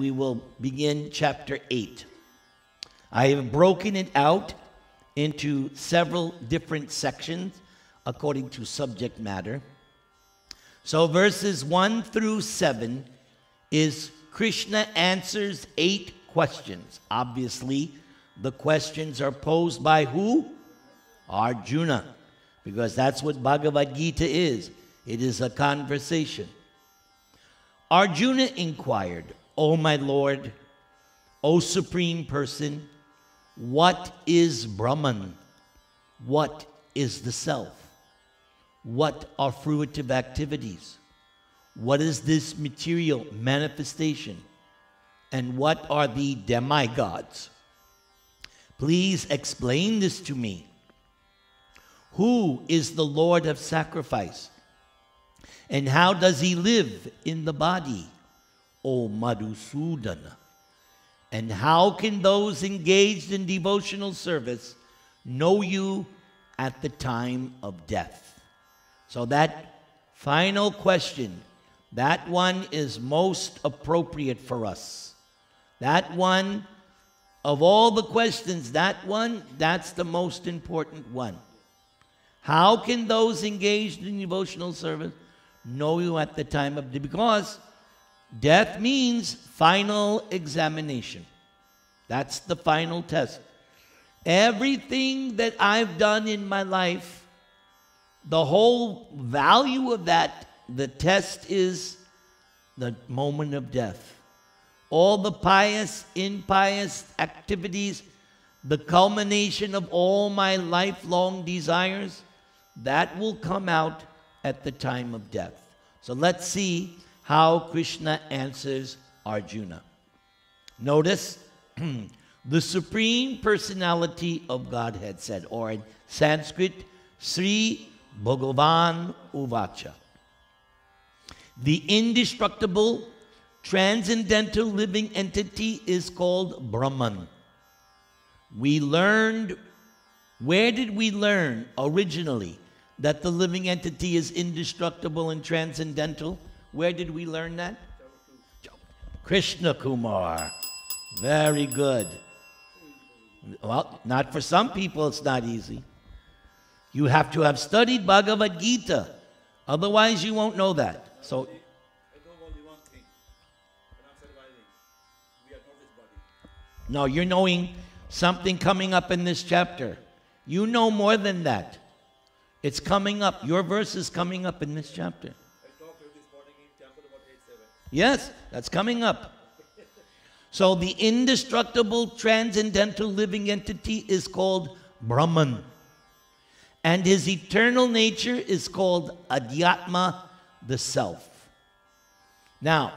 we will begin chapter 8. I have broken it out into several different sections according to subject matter. So verses 1 through 7 is Krishna answers 8 questions. Obviously, the questions are posed by who? Arjuna, because that's what Bhagavad Gita is. It is a conversation. Arjuna inquired, O my Lord, O Supreme Person, what is Brahman? What is the self? What are fruitive activities? What is this material manifestation? And what are the demigods? Please explain this to me. Who is the Lord of sacrifice? And how does he live in the body, O Madhusudana? And how can those engaged in devotional service know you at the time of death? So that final question, that one is most appropriate for us. That one, of all the questions, that one, that's the most important one. How can those engaged in devotional service know you at the time of death? Because death means final examination. That's the final test. Everything that I've done in my life, the whole value of that, the test is the moment of death. All the pious, impious activities, the culmination of all my lifelong desires, that will come out at the time of death. So let's see how Krishna answers Arjuna. Notice, the Supreme Personality of Godhead said, or in Sanskrit, Sri Bhagavan Uvacha. The indestructible, transcendental living entity is called Brahman. We learned, where did we learn originally that the living entity is indestructible and transcendental? Where did we learn that? Krishna Kumar. Very good. Well, not for some people, it's not easy. You have to have studied Bhagavad Gita. Otherwise, you won't know that. So, I know only one thing. When I'm surviving, we are not this body. no, you're knowing something coming up in this chapter. You know more than that. It's coming up. Your verse is coming up in this chapter. I talked this morning in temple about 8-7. Yes, that's coming up. So the indestructible, transcendental living entity is called Brahman. And his eternal nature is called Adhyatma, the self. Now,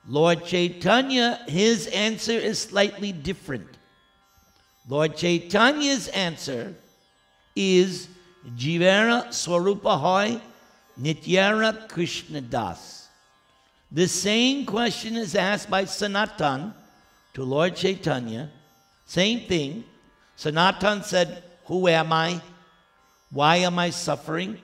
Lord Chaitanya, his answer is slightly different. Lord Chaitanya's answer is Jivera Swarupa Hoy Nityara Krishna Das. This same question is asked by Sanatan to Lord Chaitanya. Same thing. Sanatan said, who am I? Why am I suffering?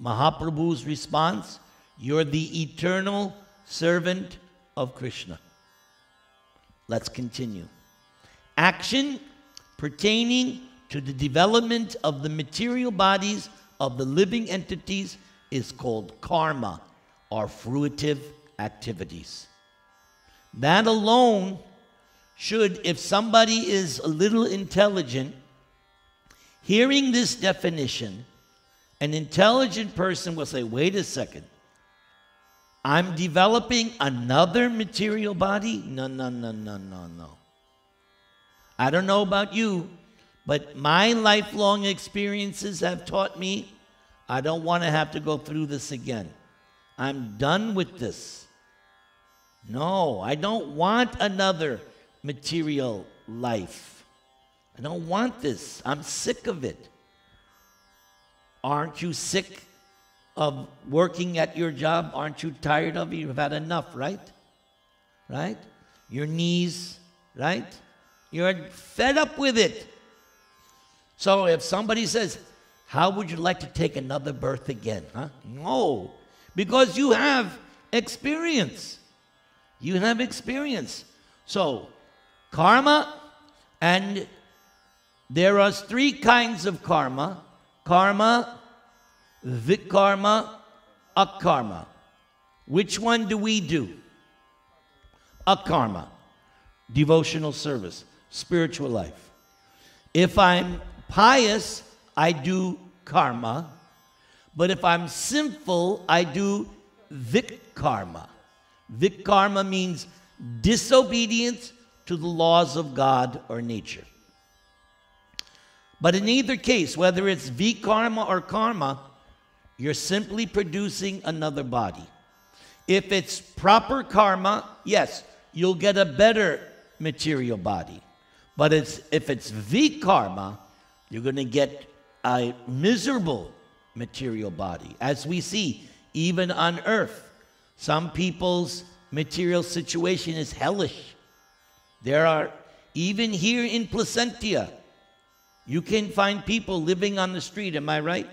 Mahaprabhu's response, you're the eternal servant of Krishna. Let's continue. Action pertaining to the development of the material bodies of the living entities is called karma, or fruitive activities. That alone should, if somebody is a little intelligent, hearing this definition, an intelligent person will say, wait a second, I'm developing another material body? No, no, no, no, no, no. I don't know about you, but my lifelong experiences have taught me I don't want to have to go through this again. I'm done with this. No, I don't want another material life. I don't want this. I'm sick of it. Aren't you sick of working at your job? Aren't you tired of it? You've had enough, right? Right? Your knees, right? You're fed up with it. So if somebody says, how would you like to take another birth again? Huh? No. Because you have experience. You have experience. So, karma, and there are three kinds of karma. Karma, vikarma, akarma. Which one do we do? Akarma. Devotional service, spiritual life. If I'm pious, I do karma. But if I'm sinful, I do vikarma. Vikarma means disobedience to the laws of God or nature. But in either case, whether it's vikarma or karma, you're simply producing another body. If it's proper karma, yes, you'll get a better material body. But if it's vikarma, you're going to get a miserable material body. As we see, even on earth, some people's material situation is hellish. There are, even here in Placentia, you can find people living on the street, am I right?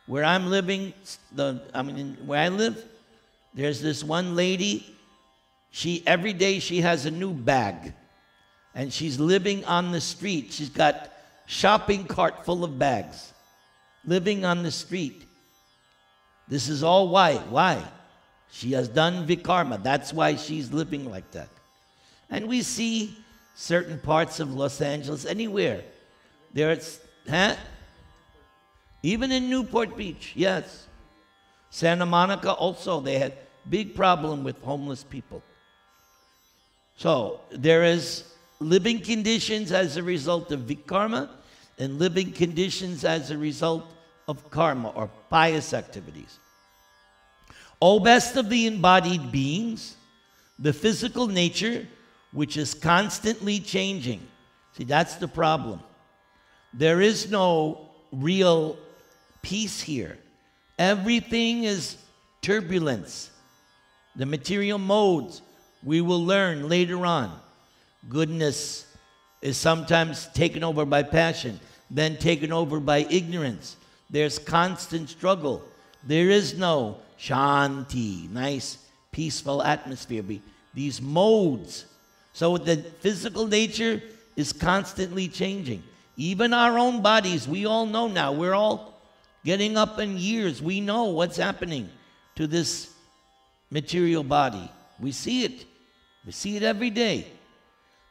Where I'm living, where I live, there's this one lady, every day she has a new bag. And she's living on the street. She's got shopping cart full of bags. Living on the street. This is all why? Why? She has done vikarma. That's why she's living like that. And we see certain parts of Los Angeles, anywhere. There's, even in Newport Beach, yes. Santa Monica also, they had big problem with homeless people. So there is living conditions as a result of vikarma and living conditions as a result of karma or pious activities. O best of the embodied beings, the physical nature, which is constantly changing. See, that's the problem. There is no real peace here. Everything is turbulence. The material modes, we will learn later on. Goodness is sometimes taken over by passion, then taken over by ignorance. There's constant struggle. There is no shanti, nice, peaceful atmosphere. These modes. So the physical nature is constantly changing. Even our own bodies, we all know now. We're all getting up in years. We know what's happening to this material body. We see it. We see it every day.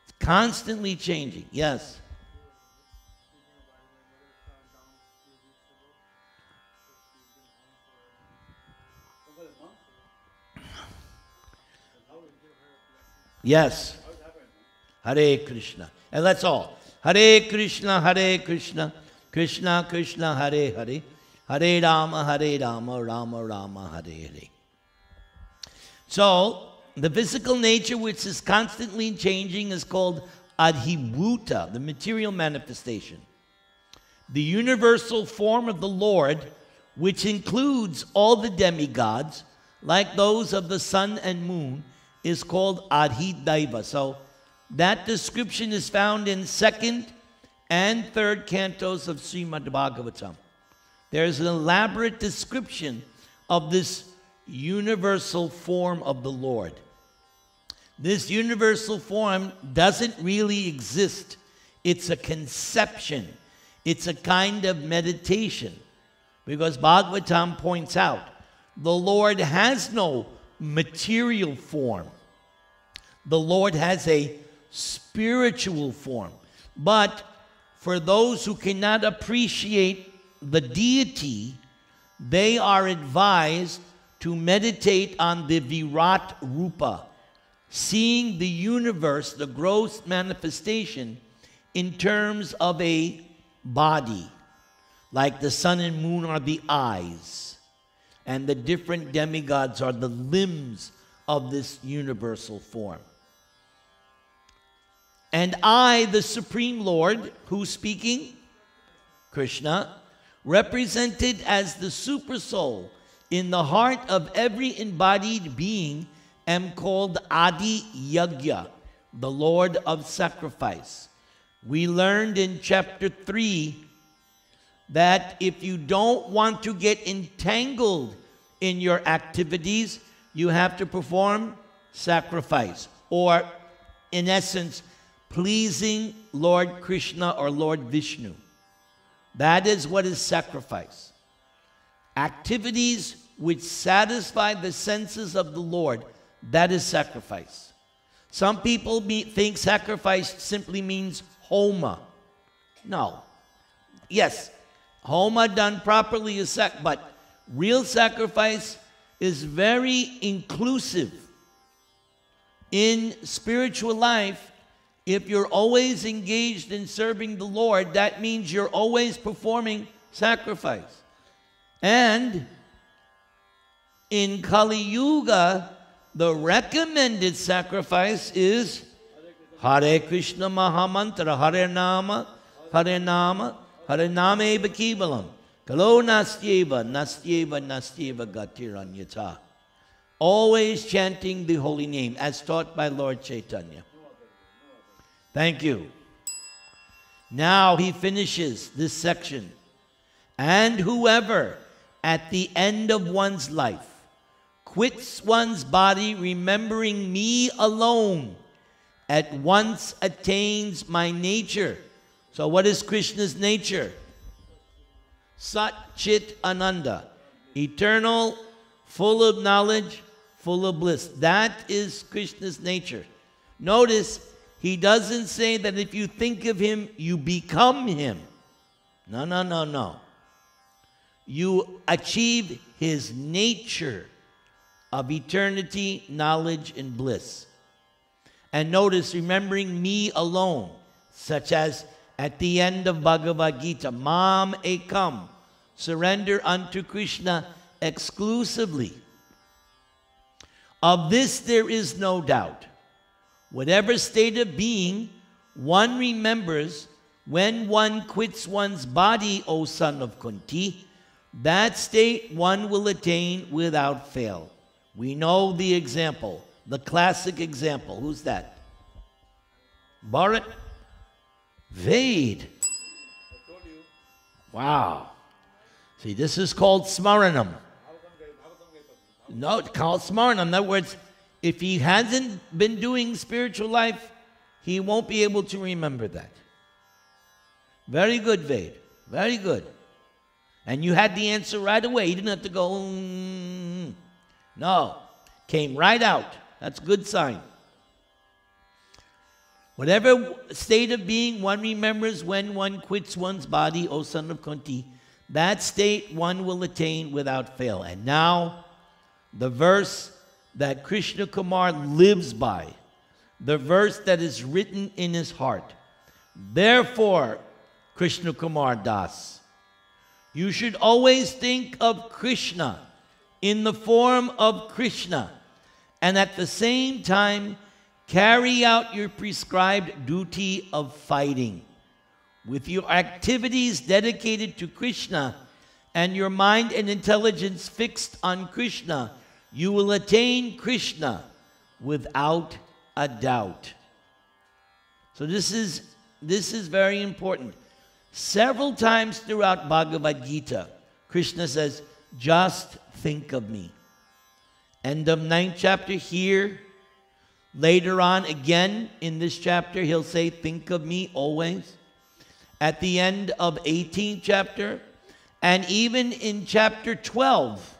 It's constantly changing. Yes. Yes. Hare Krishna. And let's all. Hare Krishna, Krishna Krishna, Hare Hare, Hare Rama, Rama Rama, Hare Hare. So, the physical nature, which is constantly changing, is called adhibhuta, the material manifestation. The universal form of the Lord, which includes all the demigods, like those of the sun and moon, is called adhidaiva. So, that description is found in 2nd and 3rd cantos of Srimad Bhagavatam. There's an elaborate description of this universal form of the Lord. This universal form doesn't really exist. It's a conception. It's a kind of meditation. Because Bhagavatam points out, the Lord has no material form. The Lord has a spiritual form. But for those who cannot appreciate the deity, they are advised to meditate on the Virat Rupa, seeing the universe, the gross manifestation, in terms of a body. Like the sun and moon are the eyes, and the different demigods are the limbs of this universal form. And I, the Supreme Lord, who's speaking? Krishna, represented as the super soul in the heart of every embodied being, am called Adi Yagya, the Lord of sacrifice. We learned in chapter 3 that if you don't want to get entangled in your activities, you have to perform sacrifice, or in essence, pleasing Lord Krishna or Lord Vishnu. That is what is sacrifice. Activities which satisfy the senses of the Lord, that is sacrifice. Some people think sacrifice simply means homa. No. Yes, homa done properly is but real sacrifice is very inclusive. In spiritual life, if you're always engaged in serving the Lord, that means you're always performing sacrifice. And in Kali Yuga, the recommended sacrifice is Hare Krishna Mahamantra, Hare Nama, Hare Nama, Hare Nama Eva Kevalam, Kalo Nastyeva, Nastyeva, Nastyeva Gatiranyata. Always chanting the holy name as taught by Lord Chaitanya. Thank you. Now he finishes this section. And whoever at the end of one's life quits one's body remembering me alone, at once attains my nature. So what is Krishna's nature? Sat Chit Ananda. Eternal, full of knowledge, full of bliss. That is Krishna's nature. Notice, he doesn't say that if you think of him, you become him. No, no, no, no. You achieve his nature of eternity, knowledge, and bliss. And notice, remembering me alone, such as at the end of Bhagavad Gita, Mam Ekam, surrender unto Krishna exclusively. Of this there is no doubt. Whatever state of being one remembers when one quits one's body, O son of Kunti, that state one will attain without fail. We know the example, the classic example. Who's that? Bharat Ved. Wow. See, this is called Smaranam. No, it's called Smaranam. In other words, if he hasn't been doing spiritual life, he won't be able to remember that. Very good, Ved. Very good. And you had the answer right away. You didn't have to go, No. Came right out. That's a good sign. Whatever state of being one remembers when one quits one's body, O son of Kunti, that state one will attain without fail. And now, the verse that Krishna Kumar lives by, the verse that is written in his heart. Therefore, Krishna Kumar Das, you should always think of Krishna in the form of Krishna, and at the same time carry out your prescribed duty of fighting. With your activities dedicated to Krishna and your mind and intelligence fixed on Krishna, you will attain Krishna without a doubt. So this is very important. Several times throughout Bhagavad Gita, Krishna says, just think of me. End of 9th chapter here. Later on, again, in this chapter, he'll say, think of me always. At the end of 18th chapter, and even in chapter 12.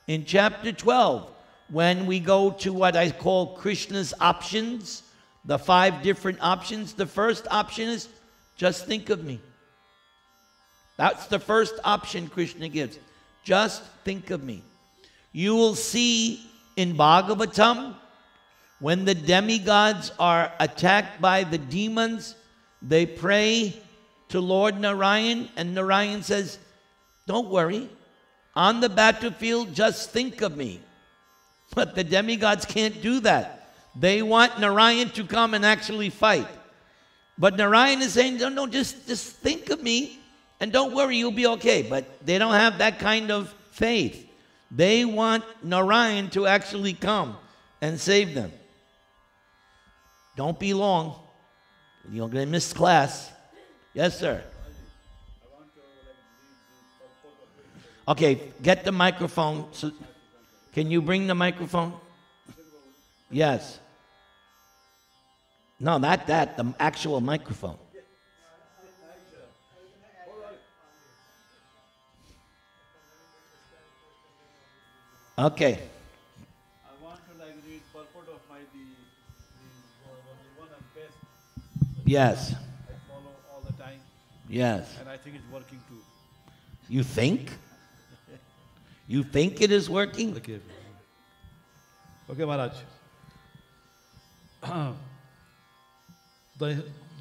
In chapter 12, when we go to what I call Krishna's options, the 5 different options, the first option is, just think of me. That's the first option Krishna gives. Just think of me. You will see in Bhagavatam, when the demigods are attacked by the demons, they pray to Lord Narayan, and Narayan says, don't worry. On the battlefield, just think of me. But the demigods can't do that. They want Narayan to come and actually fight. But Narayan is saying, no, just think of me, and don't worry, you'll be okay. But they don't have that kind of faith. They want Narayan to actually come and save them. Don't be long. You're going to miss class. Yes, sir. Okay, get the microphone. So, can you bring the microphone? Yes. No, not that. The actual microphone. Okay. I want to like read purport of my the one and best. Yes. I follow all the time, Yes. and I think it's working too. You think? You think it is working? Okay. Okay, Maharaj.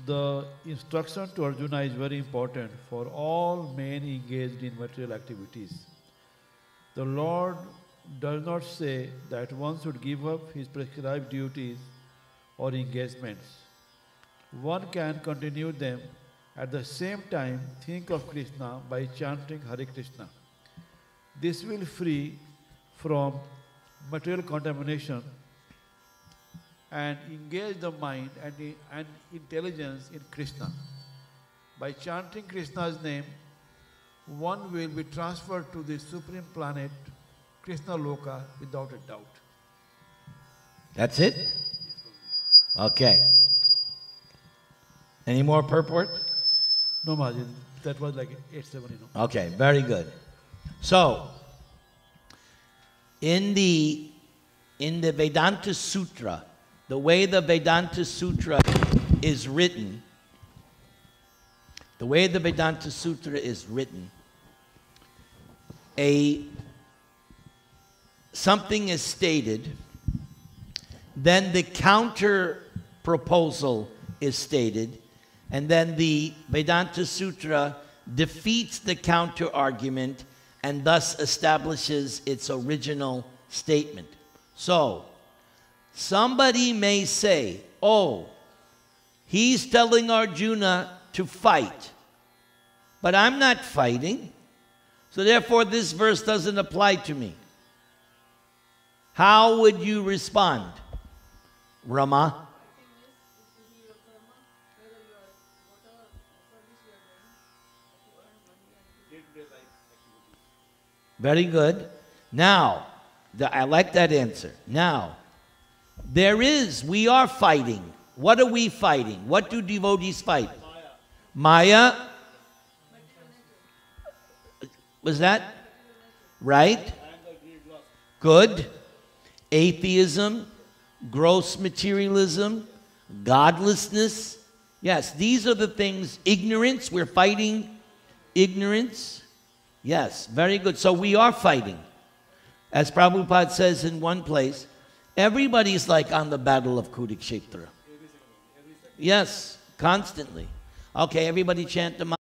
The instruction to Arjuna is very important for all men engaged in material activities. The Lord does not say that one should give up his prescribed duties or engagements. One can continue them at the same time think of Krishna by chanting Hare Krishna. This will free from material contamination and engage the mind and intelligence in Krishna. By chanting Krishna's name, one will be transferred to the supreme planet, Krishna Loka, without a doubt. That's it? Okay. Any more purport? No, Maharaj, that was like 8-7, Okay, very good. So, in the Vedanta Sutra, the way the Vedanta Sutra is written, something is stated, then the counter proposal is stated, and then the Vedanta Sutra defeats the counter argument and thus establishes its original statement. So, somebody may say, oh, he's telling Arjuna to fight, but I'm not fighting, so therefore this verse doesn't apply to me. How would you respond, Rama? Very good. Now, I like that answer. Now, we are fighting. What are we fighting? What do devotees fight? Maya. Was that right? Good. Atheism, gross materialism, godlessness. Yes, these are the things. Ignorance, we're fighting ignorance. Yes, very good. So we are fighting. As Prabhupada says in one place, everybody's like on the battle of Kurukshetra. Yes, constantly. Okay, everybody chant the